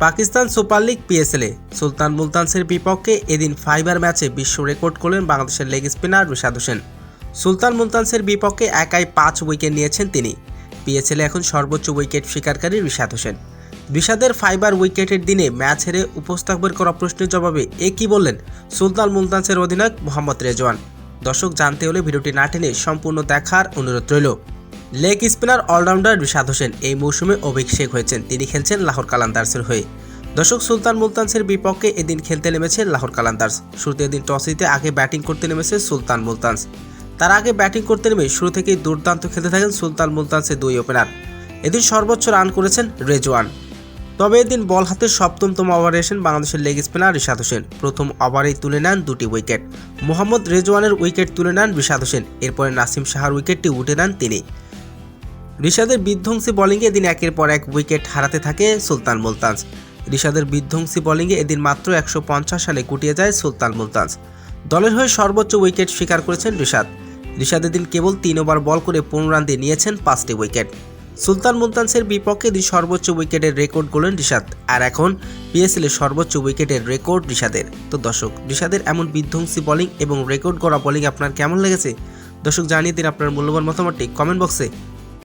Pakistan super league পিএসএলে সুলতান মুলতানসের বিপক্ষে এদিন fibre ম্যাচে বিশ্ব রেকর্ড করলেন বাংলাদেশের লেগ স্পিনার রিশাদ হোসেন। সুলতান মুলতানসের বিপক্ষে একাই 5 উইকেট নিয়েছেন তিনি। পিএসএলে এখন সর্বোচ্চ উইকেট শিকারকারী রিশাদ হোসেন। রিশাদের ফাইবার উইকেটের দিনে ম্যাচ হেরে উপস্থাপনের করা প্রশ্নের জবাবে কী বললেন সুলতান মুলতানসের অধিনায়ক মোহাম্মদ রেজওয়ান। দর্শক, জানতে হলে ভিডিওটি না টেনে সম্পূর্ণ দেখার অনুরোধ রইল। Leg spinner allrounder Rishad Hossain এই মৌসুমে অভিষেক হয়েছেন। তিনি খেলছেন লাহোর কালান্দার্সের হয়ে। দর্শক, সুলতান মুলতানসের বিপক্ষে এদিন খেলতে নেমেছে লাহোর কালান্দার্স। শুরুতে এদিন টস জিতে আগে ব্যাটিং করতে নেমেছে সুলতান মুলতানস। তার আগে ব্যাটিং করতে নেমে শুরু থেকেই দুর্দান্ত খেলতে থাকেন সুলতান মুলতানসের 2 ওপেনার। এদিন সর্বোচ্চ রান করেছেন রেজওয়ান। তবে এদিন বল হাতে 7তম ওভারে আসেন বাংলাদেশের লেগ স্পিনার রিশাদ হোসেন। প্রথম ওভারেই তুলে নেন 2টি উইকেট। মোহাম্মদ রেজওয়ানের উইকেট তুলে নেন রিশাদ হোসেন। এরপরে নাসিম শাহর উইকেটটি উঠে নেন তিনি। রিশাদের বিধ্বংসী বোলিংয়ে এদিন একের পর এক উইকেট হারাতে থাকে সুলতান মুলতানস। রিশাদের বিধ্বংসী বোলিংয়ে এদিন মাত্র 150 রানে গুটিয়ে যায় সুলতান মুলতানস। দলের হয়ে সর্বোচ্চ উইকেট শিকার করেছেন রিশাদ। রিশাদ এদিন কেবল 3 ওভার বল করে 15 রান দিয়ে নিয়েছেন 5টি উইকেট। সুলতান মুলতানসের বিপক্ষে এদিন সর্বোচ্চ উইকেটের রেকর্ড গড়লেন রিশাদ। আর এখন পিএসএল এর সর্বোচ্চ উইকেটের রেকর্ড রিশাদের। তো দর্শক, রিশাদের এমন বিধ্বংসী বোলিং এবং রেকর্ড করা বোলিং আপনার কেমন লেগেছে? দর্শক, জানিয়ে দিন আপনার মূল্যবান মতামতটি কমেন্ট বক্সে।